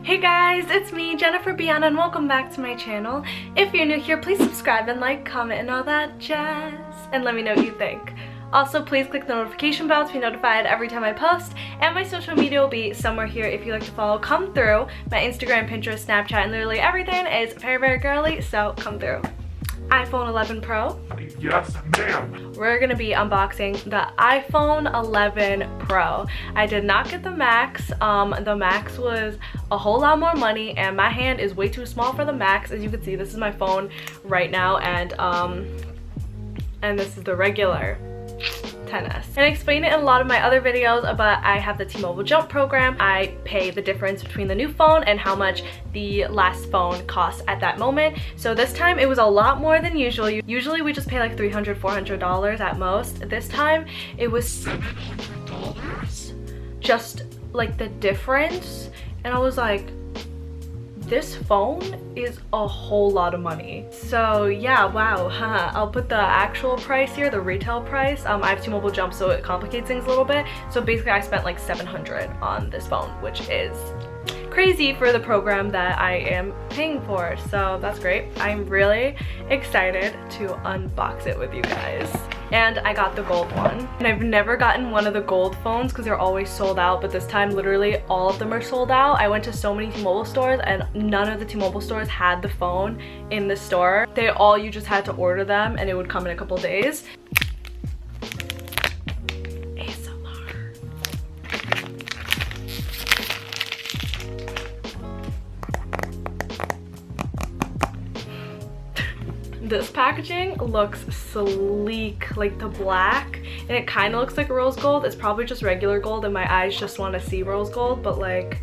Hey guys, it's me, Jennifer-Biana, and welcome back to my channel. If you're new here, please subscribe and like, comment, and all that jazz, and let me know what you think. Also, please click the notification bell to be notified every time I post, and my social media will be somewhere here if you like to follow. Come through. My Instagram, Pinterest, Snapchat, and literally everything is very, very girly, so come through. iPhone 11 Pro. Yes, ma'am. We're gonna be unboxing the iPhone 11 Pro. I did not get the Max. The Max was a whole lot more money, and my hand is way too small for the Max. As you can see, this is my phone right now, and this is the regular 10s. And I explain it in a lot of my other videos, but I have the T-Mobile Jump program. I pay the difference between the new phone and how much the last phone costs at that moment. So this time it was a lot more than usual. Usually we just pay like $300, $400 at most. This time it was $700. Just like the difference. And I was like, this phone is a whole lot of money. So yeah, wow, I'll put the actual price here, the retail price. I have T-Mobile Jump, so it complicates things a little bit. So basically I spent like $700 on this phone, which is crazy for the program that I am paying for. So that's great. I'm really excited to unbox it with you guys. And I got the gold one. And I've never gotten one of the gold phones because they're always sold out, but this time literally all of them are sold out. I went to so many T-Mobile stores and none of the T-Mobile stores had the phone in the store. You just had to order them and it would come in a couple days. This packaging looks sleek, like the black, and it kind of looks like rose gold. It's probably just regular gold and my eyes just want to see rose gold, but like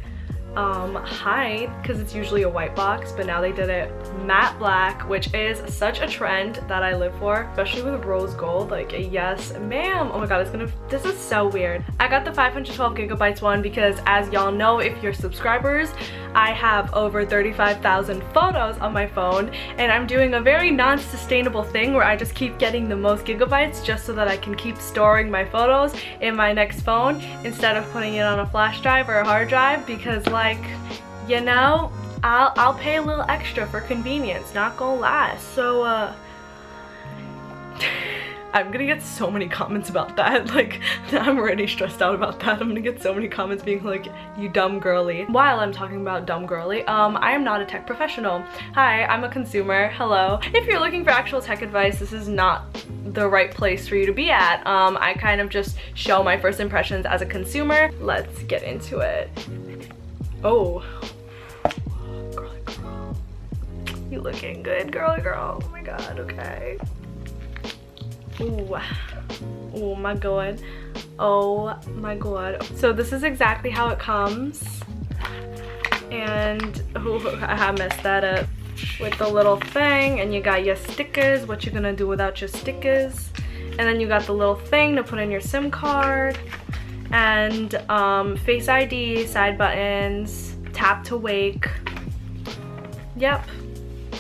hide, because it's usually a white box, but now they did it matte black, which is such a trend that I live for, especially with rose gold. Like, yes ma'am. Oh my god, this is so weird. I got the 512 gigabytes one because, as y'all know, if you're subscribers, I have over 35,000 photos on my phone, and I'm doing a very non-sustainable thing where I just keep getting the most gigabytes just so that I can keep storing my photos in my next phone instead of putting it on a flash drive or a hard drive, because, like, you know, I'll pay a little extra for convenience, not gonna lie. So I'm gonna get so many comments about that. Like, I'm already stressed out about that. I'm gonna get so many comments being like, you dumb girly. While I'm talking about dumb girly, I am not a tech professional. Hi, I'm a consumer. Hello. If you're looking for actual tech advice, this is not the right place for you to be at. I kind of just show my first impressions as a consumer. Let's get into it. Oh, girly girl. You looking good, girly girl. Oh my god, okay. Ooh. Oh my god. Oh my god. So this is exactly how it comes. And oh, I messed that up with the little thing. And you got your stickers, what you're gonna do without your stickers. And then you got the little thing to put in your SIM card. And Face ID, side buttons, tap to wake. Yep.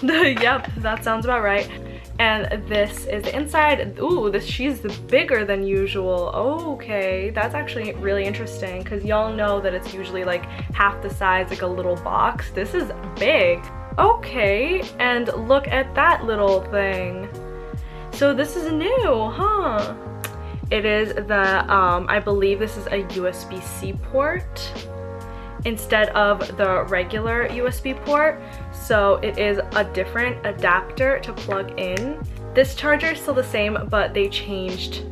Yep, that sounds about right. And this is the inside. Ooh, she's bigger than usual. Okay, that's actually really interesting because y'all know that it's usually like half the size, like a little box. This is big. Okay, and look at that little thing. So this is new, huh? It is the, I believe this is a USB-C port instead of the regular USB port. So it is a different adapter to plug in. This charger is still the same, but they changed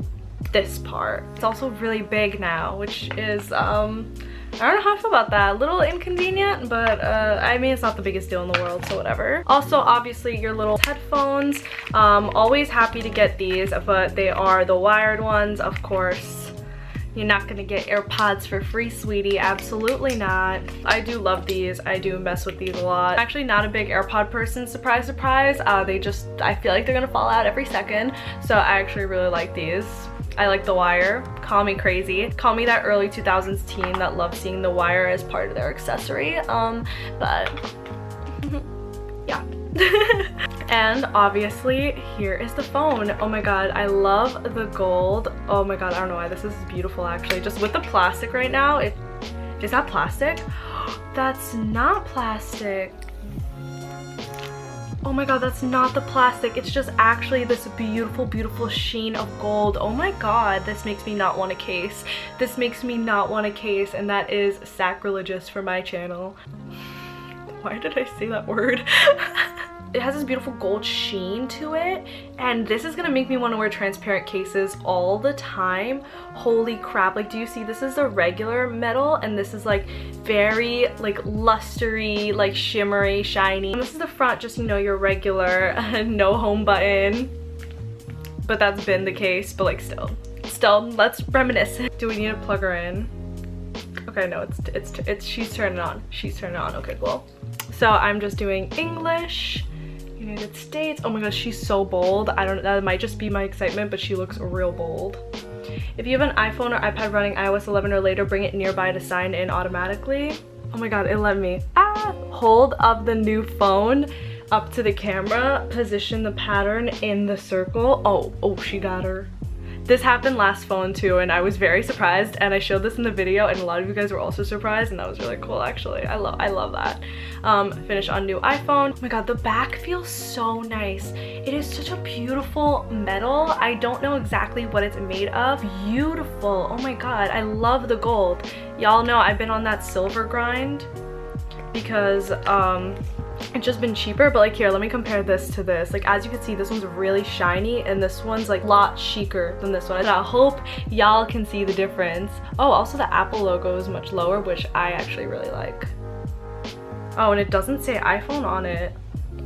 this part. It's also really big now, which is, I don't know how I feel about that. A little inconvenient, but I mean, it's not the biggest deal in the world, so whatever. Also, obviously, your little headphones. Always happy to get these, but they are the wired ones, of course. You're not gonna get AirPods for free, sweetie. Absolutely not. I do love these. I do mess with these a lot. I'm actually not a big AirPod person, surprise, surprise. I feel like they're gonna fall out every second. So I actually really like these. I like the wire. Call me crazy. Call me that early 2000s teen that loves seeing the wire as part of their accessory. But yeah. And obviously here is the phone. Oh my god, I love the gold. Oh my god, I don't know why this is beautiful actually. Just with the plastic right now, is that plastic? That's not plastic. Oh my god, that's not the plastic. It's just actually this beautiful, beautiful sheen of gold. Oh my god, this makes me not want a case. This makes me not want a case, and that is sacrilegious for my channel. Why did I say that word? It has this beautiful gold sheen to it, and this is gonna make me want to wear transparent cases all the time. Holy crap, like, do you see, this is the regular metal and this is like very like lustery, like shimmery, shiny. And this is the front, just, you know, your regular no home button, but that's been the case. But like still let's reminisce. Do we need to plug her in? Okay, no, it's she's turning on. Okay, cool. So I'm just doing English, United States. Oh my gosh, she's so bold. I don't know, that might just be my excitement, but she looks real bold. If you have an iPhone or iPad running iOS 11 or later, bring it nearby to sign in automatically. Oh my god, it let me. Hold up the new phone up to the camera, position the pattern in the circle. Oh, she got her. This happened last phone too, and I was very surprised, and I showed this in the video and a lot of you guys were also surprised, and that was really cool actually. I love that. Finish on new iPhone. Oh my god, the back feels so nice. It is such a beautiful metal. I don't know exactly what it's made of. Beautiful. Oh my god, I love the gold. Y'all know I've been on that silver grind because it's just been cheaper. But like, here, let me compare this to this. Like, as you can see, this one's really shiny and this one's like a lot chicer than this one, and I hope y'all can see the difference. Oh, also the Apple logo is much lower, which I actually really like. Oh, and it doesn't say iPhone on it.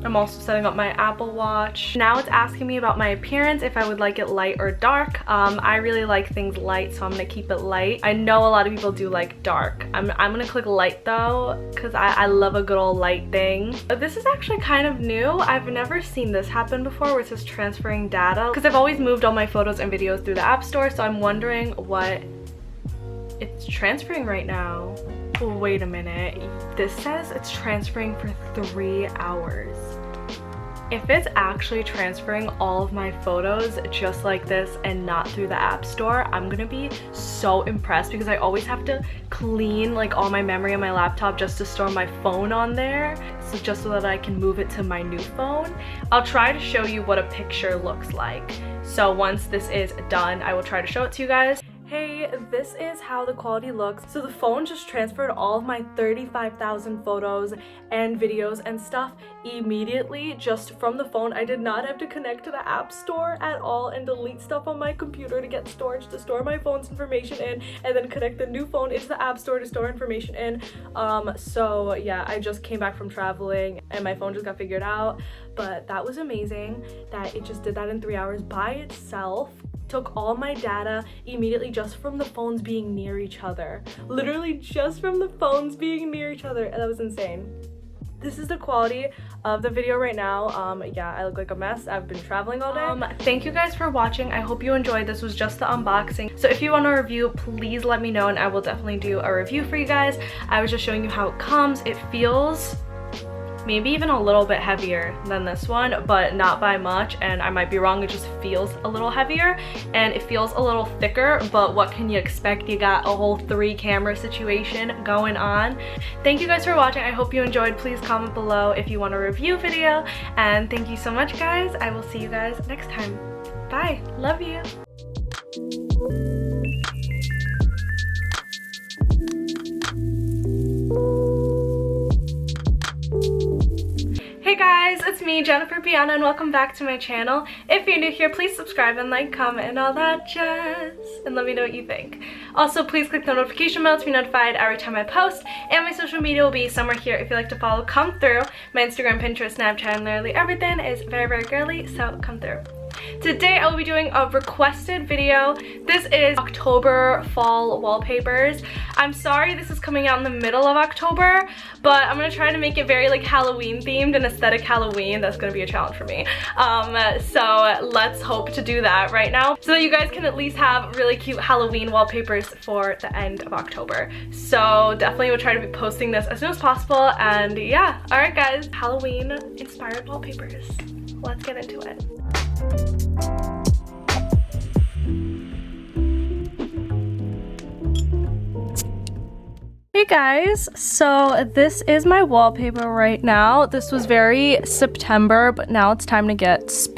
I'm also setting up my Apple Watch. Now it's asking me about my appearance, if I would like it light or dark. I really like things light, so I'm gonna keep it light. I know a lot of people do like dark. I'm gonna click light though, because I love a good old light thing. But this is actually kind of new. I've never seen this happen before, where it says transferring data, because I've always moved all my photos and videos through the App Store, so I'm wondering what it's transferring right now. Oh, wait a minute. This says it's transferring for 3 hours. If it's actually transferring all of my photos just like this and not through the App Store, I'm gonna be so impressed, because I always have to clean like all my memory on my laptop just to store my phone on there, so just so that I can move it to my new phone. I'll try to show you what a picture looks like. So once this is done, I will try to show it to you guys. Hey, this is how the quality looks. So the phone just transferred all of my 35,000 photos and videos and stuff immediately just from the phone. I did not have to connect to the App Store at all and delete stuff on my computer to get storage to store my phone's information in, and then connect the new phone into the App Store to store information in. So yeah, I just came back from traveling and my phone just got figured out, but that was amazing that it just did that in 3 hours by itself. Took all my data immediately just from the phones being near each other. Literally just from the phones being near each other, and that was insane. This is the quality of the video right now. Yeah, I look like a mess. I've been traveling all day. Thank you guys for watching. I hope you enjoyed. This was just the unboxing. So if you want a review, please let me know and I will definitely do a review for you guys. I was just showing you how it comes. It feels maybe even a little bit heavier than this one, but not by much, and I might be wrong. It just feels a little heavier and it feels a little thicker, but what can you expect? You got a whole 3 camera situation going on. Thank you guys for watching. I hope you enjoyed. Please comment below if you want a review video, and thank you so much guys. I will see you guys next time. Bye. Love you. Hey guys, it's me, Jennifer-Biana, and welcome back to my channel. If you're new here, please subscribe and like, comment, and all that jazz, and let me know what you think. Also, please click the notification bell to be notified every time I post, and my social media will be somewhere here if you'd like to follow. Come through. My Instagram, Pinterest, Snapchat, and literally everything is very, very girly, so come through. Today I will be doing a requested video. This is October fall wallpapers. I'm sorry this is coming out in the middle of October, but I'm gonna try to make it very like Halloween themed and aesthetic Halloween. That's gonna be a challenge for me. So let's hope to do that right now so that you guys can at least have really cute Halloween wallpapers for the end of October. So definitely will try to be posting this as soon as possible, and yeah, alright guys, Halloween inspired wallpapers. Let's get into it. Hey Hey guys, so this is my wallpaper right now. This was very September, but now it's time to get spooky.